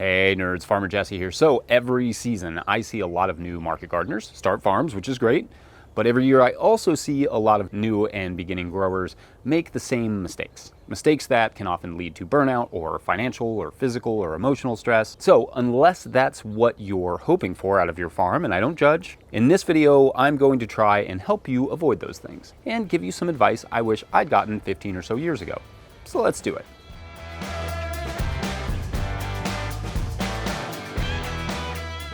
Hey nerds, Farmer Jesse here. So every season I see a lot of new market gardeners start farms, which is great. But every year I also see a lot of new and beginning growers make the same mistakes. Mistakes that can often lead to burnout or financial or physical or emotional stress. So unless that's what you're hoping for out of your farm, and I don't judge, in this video I'm going to try and help you avoid those things and give you some advice I wish I'd gotten 15 or so years ago. So let's do it.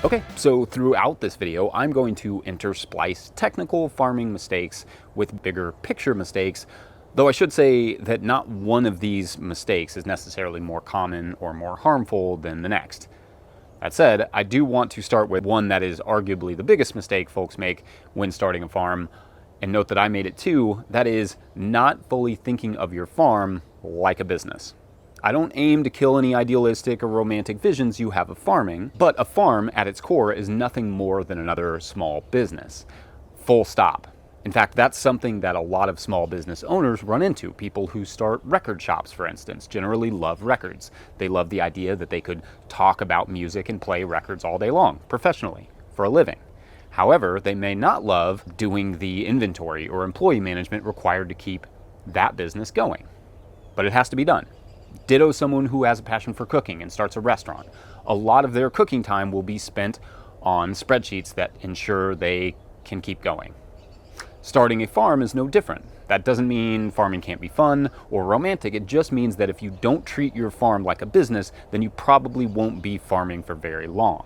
Okay, so throughout this video, I'm going to intersplice technical farming mistakes with bigger picture mistakes, though I should say that not one of these mistakes is necessarily more common or more harmful than the next. That said, I do want to start with one that is arguably the biggest mistake folks make when starting a farm, and note that I made it too. That is not fully thinking of your farm like a business. I don't aim to kill any idealistic or romantic visions you have of farming, but a farm at its core is nothing more than another small business. Full stop. In fact, that's something that a lot of small business owners run into. People who start record shops, for instance, generally love records. They love the idea that they could talk about music and play records all day long, professionally, for a living. However, they may not love doing the inventory or employee management required to keep that business going. But it has to be done. Ditto someone who has a passion for cooking and starts a restaurant. A lot of their cooking time will be spent on spreadsheets that ensure they can keep going. Starting a farm is no different. That doesn't mean farming can't be fun or romantic. It just means that if you don't treat your farm like a business, then you probably won't be farming for very long.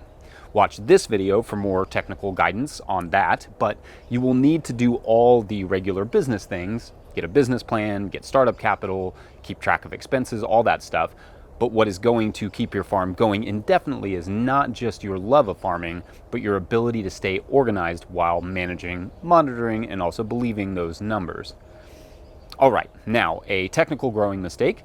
Watch this video for more technical guidance on that, but you will need to do all the regular business things. Get a business plan, get startup capital, keep track of expenses, all that stuff. But what is going to keep your farm going indefinitely is not just your love of farming, but your ability to stay organized while managing, monitoring, and also believing those numbers. All right, now a technical growing mistake,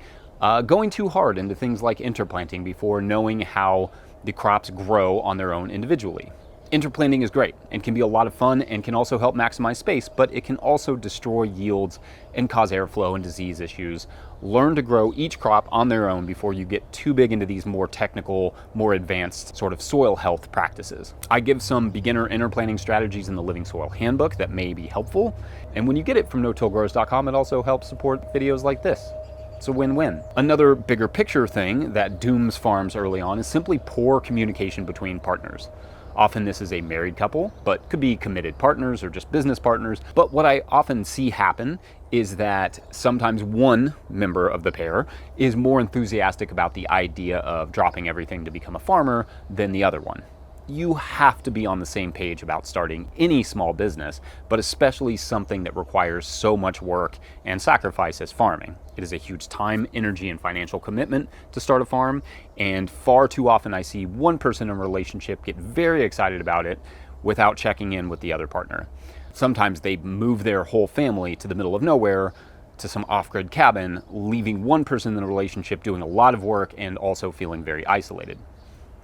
going too hard into things like interplanting before knowing how the crops grow on their own individually. Interplanting is great and can be a lot of fun and can also help maximize space, but it can also destroy yields and cause airflow and disease issues. Learn to grow each crop on their own before you get too big into these more technical, more advanced sort of soil health practices. I give some beginner interplanting strategies in the Living Soil Handbook that may be helpful, and when you get it from no-tillgrowers.com, it also helps support videos like this. It's a win-win. Another bigger picture thing that dooms farms early on is simply poor communication between partners. Often this is a married couple, but could be committed partners or just business partners. But what I often see happen is that sometimes one member of the pair is more enthusiastic about the idea of dropping everything to become a farmer than the other one. You have to be on the same page about starting any small business, but especially something that requires so much work and sacrifice as farming. It is a huge time, energy, and financial commitment to start a farm, and far too often I see one person in a relationship get very excited about it without checking in with the other partner. Sometimes they move their whole family to the middle of nowhere to some off-grid cabin, leaving one person in the relationship doing a lot of work and also feeling very isolated.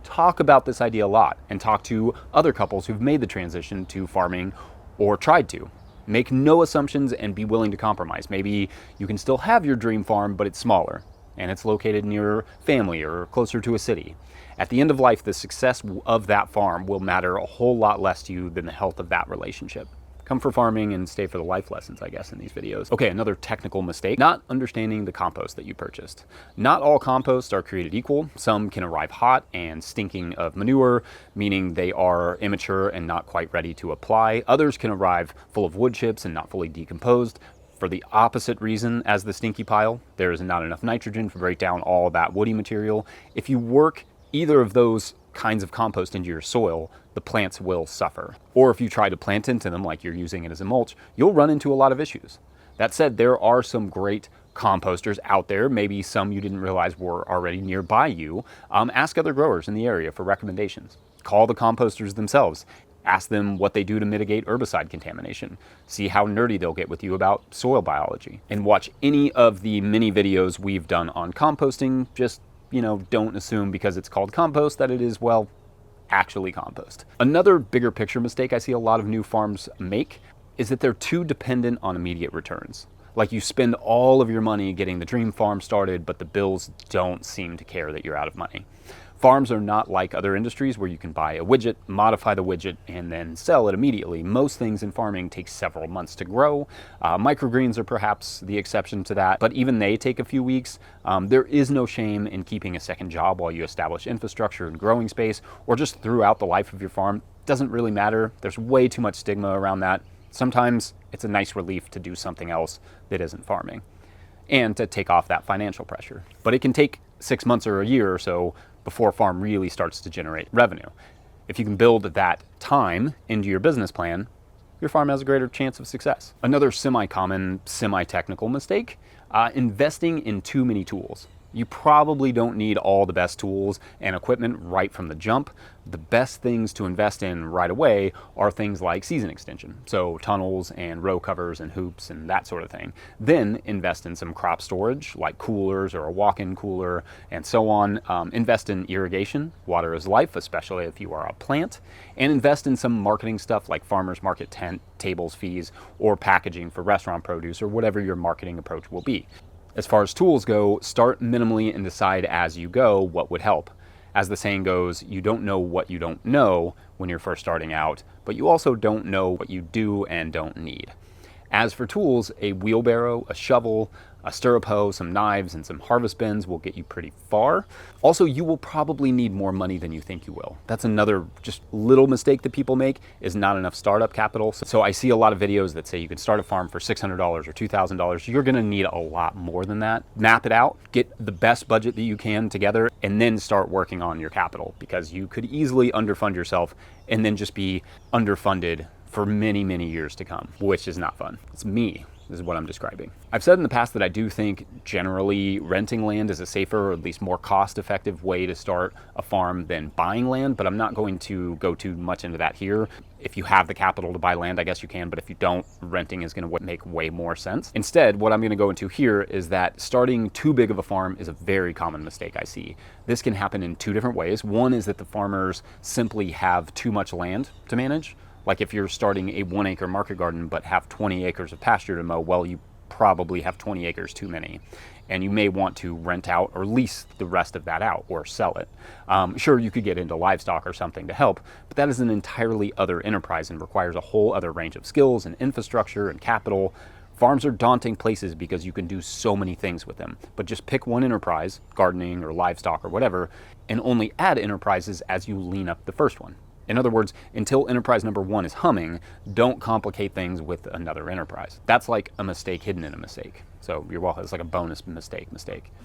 Talk about this idea a lot and talk to other couples who've made the transition to farming or tried to. Make no assumptions and be willing to compromise. Maybe you can still have your dream farm, but it's smaller and it's located near family or closer to a city. At the end of life, the success of that farm will matter a whole lot less to you than the health of that relationship. Come for farming and stay for the life lessons, I guess, in these videos. Okay, another technical mistake, not understanding the compost that you purchased. Not all composts are created equal. Some can arrive hot and stinking of manure, meaning they are immature and not quite ready to apply. Others can arrive full of wood chips and not fully decomposed. For the opposite reason as the stinky pile, there is not enough nitrogen to break down all of that woody material. If you work either of those kinds of compost into your soil, the plants will suffer. Or if you try to plant into them like you're using it as a mulch, you'll run into a lot of issues. That said, there are some great composters out there, maybe some you didn't realize were already nearby you. Ask other growers in the area for recommendations. Call the composters themselves. Ask them what they do to mitigate herbicide contamination. See how nerdy they'll get with you about soil biology. And watch any of the mini videos we've done on composting. Just, don't assume because it's called compost that it is, well, actually compost. Another bigger picture mistake I see a lot of new farms make is that they're too dependent on immediate returns. Like you spend all of your money getting the dream farm started, but the bills don't seem to care that you're out of money. Farms are not like other industries where you can buy a widget, modify the widget, and then sell it immediately. Most things in farming take several months to grow. Microgreens are perhaps the exception to that, but even they take a few weeks. There is no shame in keeping a second job while you establish infrastructure and growing space, or just throughout the life of your farm. Doesn't really matter. There's way too much stigma around that. Sometimes it's a nice relief to do something else that isn't farming and to take off that financial pressure. But it can take 6 months or a year or so before a farm really starts to generate revenue. If you can build that time into your business plan, your farm has a greater chance of success. Another semi-common, semi-technical mistake, investing in too many tools. You probably don't need all the best tools and equipment right from the jump. The best things to invest in right away are things like season extension, so tunnels and row covers and hoops and that sort of thing. Then invest in some crop storage like coolers or a walk-in cooler and so on. Invest in irrigation, water is life, especially if you are a plant, and invest in some marketing stuff like farmers market tent, tables, fees, or packaging for restaurant produce or whatever your marketing approach will be. As far as tools go, start minimally and decide as you go what would help. As the saying goes, you don't know what you don't know when you're first starting out, but you also don't know what you do and don't need. As for tools, a wheelbarrow, a shovel, a stirrup hoe, some knives, and some harvest bins will get you pretty far. Also, you will probably need more money than you think you will. That's another just little mistake that people make, is not enough startup capital. So I see a lot of videos that say you can start a farm for $600 or $2,000. You're gonna need a lot more than that. Map it out, get the best budget that you can together, and then start working on your capital, because you could easily underfund yourself and then just be underfunded for many, many years to come, which is not fun. It's me. This is what I'm describing. I've said in the past that I do think generally renting land is a safer, or at least more cost-effective way to start a farm than buying land, but I'm not going to go too much into that here. If you have the capital to buy land, I guess you can, but if you don't, renting is gonna make way more sense. Instead, what I'm gonna go into here is that starting too big of a farm is a very common mistake I see. This can happen in two different ways. One is that the farmers simply have too much land to manage. Like if you're starting a 1 acre market garden but have 20 acres of pasture to mow, well, you probably have 20 acres too many. And you may want to rent out or lease the rest of that out or sell it. Sure, you could get into livestock or something to help, but that is an entirely other enterprise and requires a whole other range of skills and infrastructure and capital. Farms are daunting places because you can do so many things with them. But just pick one enterprise, gardening or livestock or whatever, and only add enterprises as you lean up the first one. In other words, until enterprise number one is humming, don't complicate things with another enterprise. That's like a mistake hidden in a mistake. So you're welcome. It's like a bonus mistake.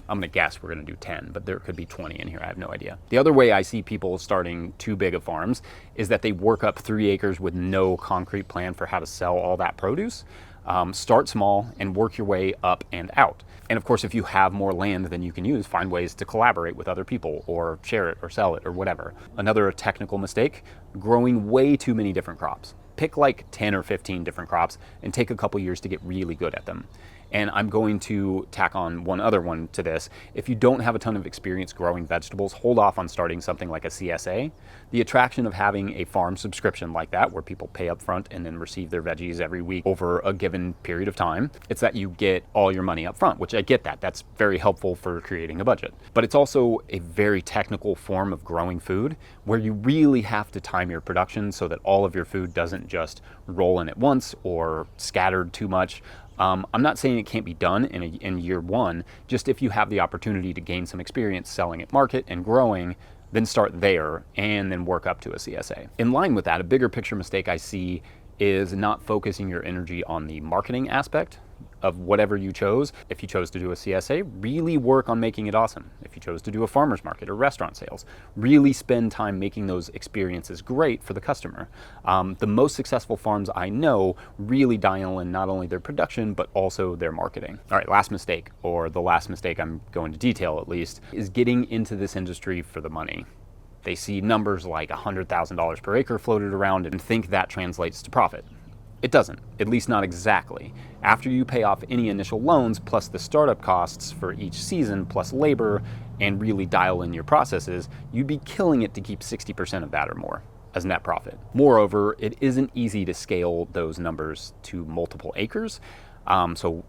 I'm gonna guess we're gonna do 10, but there could be 20 in here. I have no idea. The other way I see people starting too big of farms is that they work up 3 acres with no concrete plan for how to sell all that produce. Start small and work your way up and out. And of course, if you have more land than you can use, find ways to collaborate with other people or share it or sell it or whatever. Another technical mistake, growing way too many different crops. Pick like 10 or 15 different crops and take a couple years to get really good at them. And I'm going to tack on one other one to this. If you don't have a ton of experience growing vegetables, hold off on starting something like a CSA. The attraction of having a farm subscription like that, where people pay up front and then receive their veggies every week over a given period of time, it's that you get all your money up front, which I get that. That's very helpful for creating a budget. But it's also a very technical form of growing food where you really have to time your production so that all of your food doesn't just roll in at once or scattered too much. I'm not saying it can't be done in year one, just if you have the opportunity to gain some experience selling at market and growing, then start there and then work up to a CSA. In line with that, a bigger picture mistake I see is not focusing your energy on the marketing aspect of whatever you chose. If you chose to do a CSA, really work on making it awesome. If you chose to do a farmer's market or restaurant sales, really spend time making those experiences great for the customer. The most successful farms I know really dial in not only their production, but also their marketing. All right, last mistake, or the last mistake I'm going to detail at least, is getting into this industry for the money. They see numbers like $100,000 per acre floated around and think that translates to profit. It doesn't, at least not exactly. After you pay off any initial loans plus the startup costs for each season plus labor and really dial in your processes, you'd be killing it to keep 60% of that or more as net profit. Moreover, it isn't easy to scale those numbers to multiple acres. So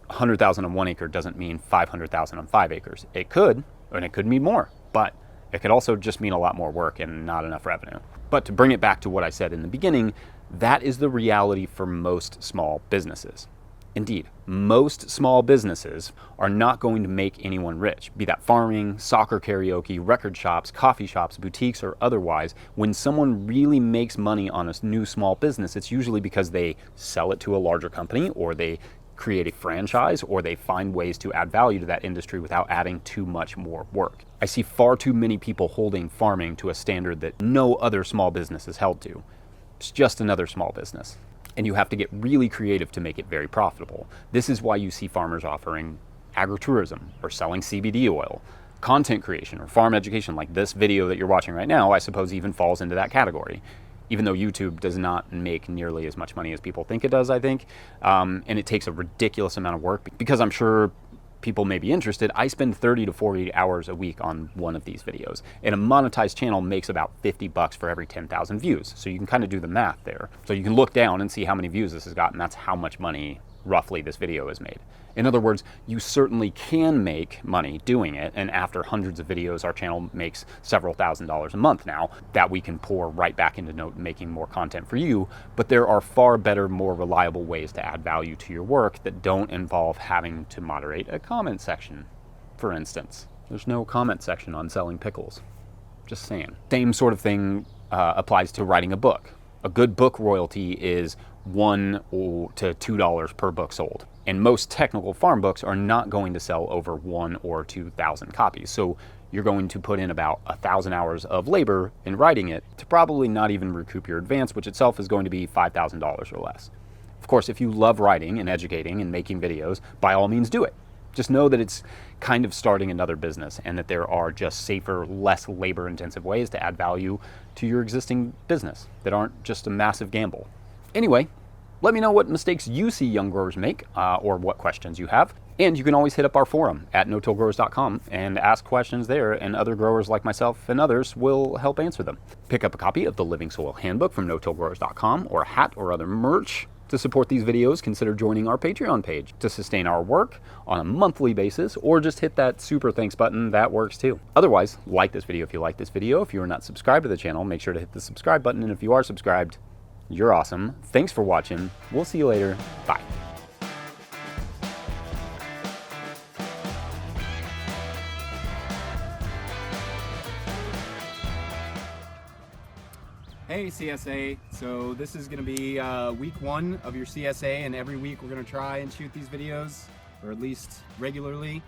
100,000 on 1 acre doesn't mean 500,000 on 5 acres. It could, and it could mean more, but It could also just mean a lot more work and not enough revenue. But to bring it back to what I said in the beginning, that is the reality for most small businesses. Indeed, most small businesses are not going to make anyone rich, be that farming, soccer karaoke, record shops, coffee shops, boutiques, or otherwise. When someone really makes money on a new small business, it's usually because they sell it to a larger company, or they create a franchise, or they find ways to add value to that industry without adding too much more work. I see far too many people holding farming to a standard that no other small business is held to. It's just another small business. And you have to get really creative to make it very profitable. This is why you see farmers offering agritourism or selling CBD oil. Content creation or farm education, like this video that you're watching right now, I suppose even falls into that category. Even though YouTube does not make nearly as much money as people think it does, I think. And it takes a ridiculous amount of work, because I'm sure people may be interested. I spend 30 to 40 hours a week on one of these videos, and a monetized channel makes about $50 for every 10,000 views. So you can kind of do the math there. So you can look down and see how many views this has gotten. That's how much money roughly this video is made. In other words, you certainly can make money doing it, and after hundreds of videos, our channel makes several $1,000s a month now that we can pour right back into making more content for you. But there are far better, more reliable ways to add value to your work that don't involve having to moderate a comment section, for instance. There's no comment section on selling pickles. Just saying. Same sort of thing applies to writing a book. A good book royalty is $1 to $2 per book sold. And most technical farm books are not going to sell over 1,000 or 2,000 copies. So you're going to put in about 1,000 hours of labor in writing it to probably not even recoup your advance, which itself is going to be $5,000 or less. Of course, if you love writing and educating and making videos, by all means do it. Just know that it's kind of starting another business, and that there are just safer, less labor-intensive ways to add value to your existing business that aren't just a massive gamble. Anyway, let me know what mistakes you see young growers make, or what questions you have. And you can always hit up our forum at no-tillgrowers.com and ask questions there, and other growers like myself and others will help answer them. Pick up a copy of the Living Soil Handbook from no-tillgrowers.com, or a hat or other merch. To support these videos, consider joining our Patreon page to sustain our work on a monthly basis, or just hit that super thanks button. That works too. Otherwise, like this video if you like this video. If you are not subscribed to the channel, make sure to hit the subscribe button. And if you are subscribed, you're awesome. Thanks for watching. We'll see you later. Bye. Hey CSA, so this is going to be week 1 of your CSA, and every week we're going to try and shoot these videos, or at least regularly.